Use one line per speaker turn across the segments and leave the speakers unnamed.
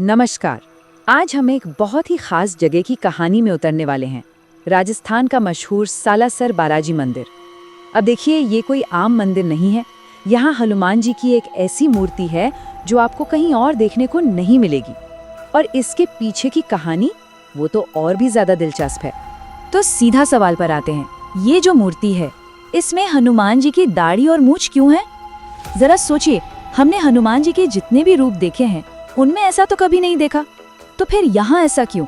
नमस्कार। आज हम एक बहुत ही खास जगह की कहानी में उतरने वाले हैं, राजस्थान का मशहूर सालासर बालाजी मंदिर। अब देखिए, ये कोई आम मंदिर नहीं है। यहाँ हनुमान जी की एक ऐसी मूर्ति है जो आपको कहीं और देखने को नहीं मिलेगी। और इसके पीछे की कहानी वो तो और भी ज्यादा दिलचस्प है। तो सीधा सवाल पर आते हैं, ये जो मूर्ति है इसमें हनुमान जी की दाढ़ी और मूंछ क्यों है? जरा सोचिए, हमने हनुमान जी के जितने भी रूप देखे हैं उनमें ऐसा तो कभी नहीं देखा, तो फिर यहाँ ऐसा क्यों?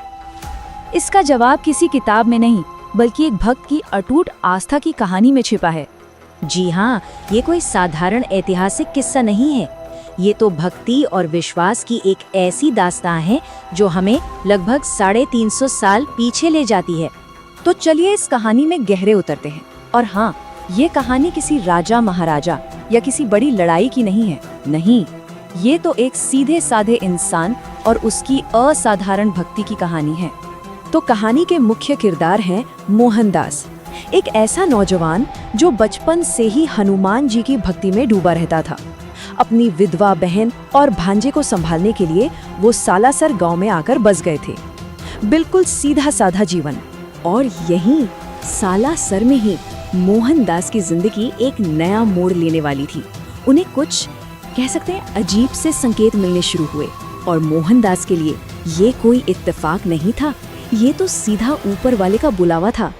इसका जवाब किसी किताब में नहीं, बल्कि एक भक्त की अटूट आस्था की कहानी में छिपा है।
जी हाँ, ये कोई साधारण ऐतिहासिक किस्सा नहीं है। ये तो भक्ति और विश्वास की एक ऐसी दास्तां है जो हमें लगभग 350 साल पीछे ले जाती है।
तो चलिए इस कहानी में गहरे उतरते हैं। और हाँ, ये कहानी किसी राजा महाराजा या किसी बड़ी लड़ाई की नहीं है। नहीं, ये तो एक सीधे साधे इंसान और उसकी असाधारण भक्ति की कहानी है। तो कहानी के मुख्य किरदार हैं मोहनदास, एक ऐसा नौजवान जो बचपन से ही हनुमान जी की भक्ति में डूबा रहता था। अपनी विधवा बहन और भांजे को संभालने के लिए वो सालासर गांव में आकर बस गए थे। बिल्कुल सीधा साधा जीवन। और यहीं सालासर में ही मोहनदास की जिंदगी एक नया मोड़ लेने वाली थी। उन्हें कुछ कह सकते हैं अजीब से संकेत मिलने शुरू हुए। और मोहनदास के लिए ये कोई इत्तेफाक नहीं था, ये तो सीधा ऊपर वाले का बुलावा था।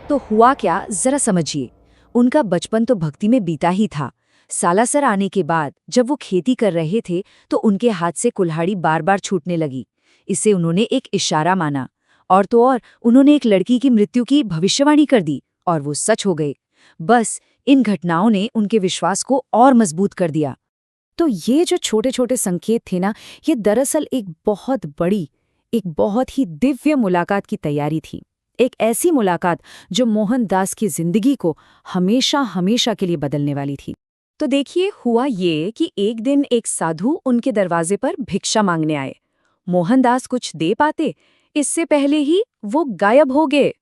तो हुआ क्या, जरा समझिए। उनका बचपन तो भक्ति में बीता ही था। सालासर आने के बाद जब वो खेती कर रहे थे तो उनके हाथ से कुल्हाड़ी बार बार छूटने लगी। इसे उन्होंने एक इशारा माना, और तो और उन्होंने एक लड़की की मृत्यु की भविष्यवाणी कर दी, और वो सच हो गई। बस इन घटनाओं ने उनके विश्वास को और मजबूत कर दिया। तो ये जो छोटे छोटे संकेत थे ना, ये दरअसल एक बहुत बड़ी, एक बहुत ही दिव्य मुलाकात की तैयारी थी। एक ऐसी मुलाकात जो मोहनदास की जिंदगी को हमेशा हमेशा के लिए बदलने वाली थी। तो देखिए, हुआ ये कि एक दिन एक साधु उनके दरवाजे पर भिक्षा मांगने आए। मोहनदास कुछ दे पाते, इससे पहले ही वो गायब हो गए।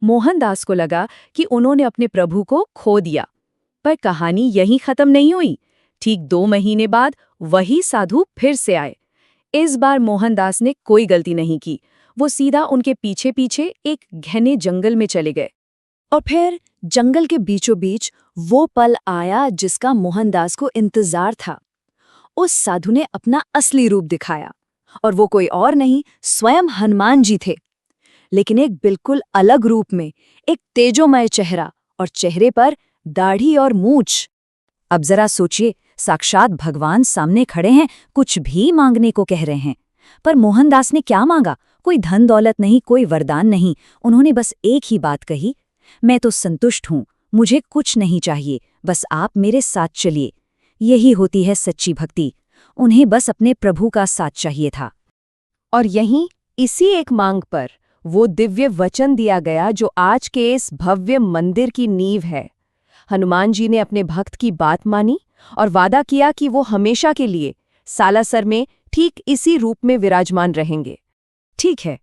मोहनदास को लगा कि उन्होंने अपने प्रभु को खो दिया। पर कहानी यहीं खत्म नहीं हुई। ठीक 2 महीने बाद वही साधु फिर से आए। इस बार मोहनदास ने कोई गलती नहीं की। वो सीधा उनके पीछे पीछे एक घने जंगल में चले गए। और फिर जंगल के बीचों बीच वो पल आया जिसका मोहनदास को इंतजार था। उस साधु ने अपना असली रूप दिखाया, और वो कोई और नहीं, स्वयं हनुमान जी थे। लेकिन एक बिल्कुल अलग रूप में, एक तेजोमय चेहरा, और चेहरे पर दाढ़ी और मूंछ। अब जरा सोचिए, साक्षात भगवान सामने खड़े हैं, कुछ भी मांगने को कह रहे हैं। पर मोहनदास ने क्या मांगा? कोई धन दौलत नहीं, कोई वरदान नहीं। उन्होंने बस एक ही बात कही, मैं तो संतुष्ट हूँ, मुझे कुछ नहीं चाहिए, बस आप मेरे साथ चलिए। यही होती है सच्ची भक्ति। उन्हें बस अपने प्रभु का साथ चाहिए था। और यहीं इसी एक मांग पर वो दिव्य वचन दिया गया जो आज के इस भव्य मंदिर की नींव है। हनुमान जी ने अपने भक्त की बात मानी और वादा किया कि वो हमेशा के लिए सालासर में ठीक इसी रूप में विराजमान रहेंगे। ठीक है,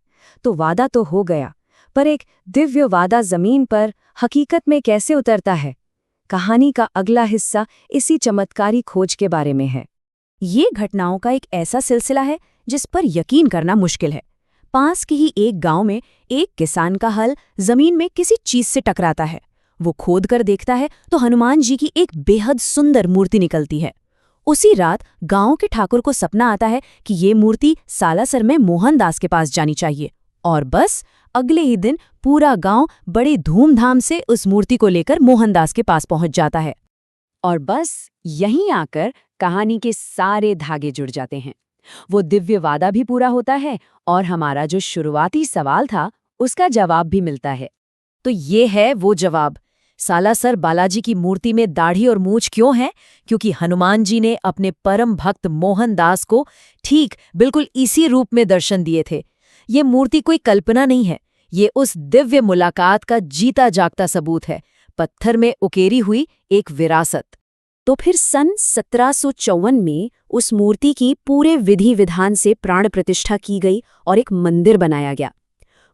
तो वादा तो हो गया, पर एक दिव्य वादा जमीन पर हकीकत में कैसे उतरता है? कहानी का अगला हिस्सा इसी चमत्कारी खोज के बारे में है। ये घटनाओं का एक ऐसा सिलसिला है जिस पर यकीन करना मुश्किल है। पास के ही एक गांव में एक किसान का हल जमीन में किसी चीज से टकराता है। वो खोद कर देखता है तो हनुमान जी की एक बेहद सुंदर मूर्ति निकलती है। उसी रात गांव के ठाकुर को सपना आता है कि ये मूर्ति सालासर में मोहनदास के पास जानी चाहिए। और बस अगले ही दिन पूरा गांव बड़े धूमधाम से उस मूर्ति को लेकर मोहनदास के पास पहुंच जाता है। और बस यहीं आकर कहानी के सारे धागे जुड़ जाते हैं। वो दिव्य वादा भी पूरा होता है, और हमारा जो शुरुआती सवाल था उसका जवाब भी मिलता है। तो ये है वो जवाब। सालासर बालाजी की मूर्ति में दाढ़ी और मूंछ क्यों है? क्योंकि हनुमान जी ने अपने परम भक्त मोहनदास को ठीक बिल्कुल इसी रूप में दर्शन दिए थे। ये मूर्ति कोई कल्पना नहीं है, ये उस दिव्य मुलाकात का जीता जागता सबूत है, पत्थर में उकेरी हुई एक विरासत। तो फिर सन 1754 में उस मूर्ति की पूरे विधि विधान से प्राण प्रतिष्ठा की गई और एक मंदिर बनाया गया।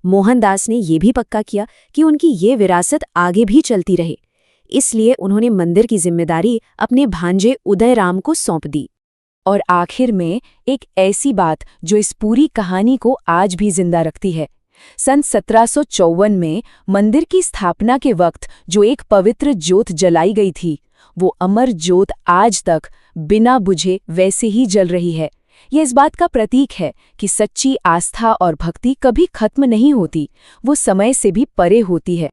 मोहनदास ने ये भी पक्का किया कि उनकी ये विरासत आगे भी चलती रहे, इसलिए उन्होंने मंदिर की जिम्मेदारी अपने भांजे उदयराम को सौंप दी। और आखिर में एक ऐसी बात जो इस पूरी कहानी को आज भी जिंदा रखती है। सन 1754 में मंदिर की स्थापना के वक्त जो एक पवित्र ज्योत जलाई गई थी, वो अमर ज्योत आज तक बिना बुझे वैसे ही जल रही है। ये इस बात का प्रतीक है कि सच्ची आस्था और भक्ति कभी खत्म नहीं होती, वो समय से भी परे होती है।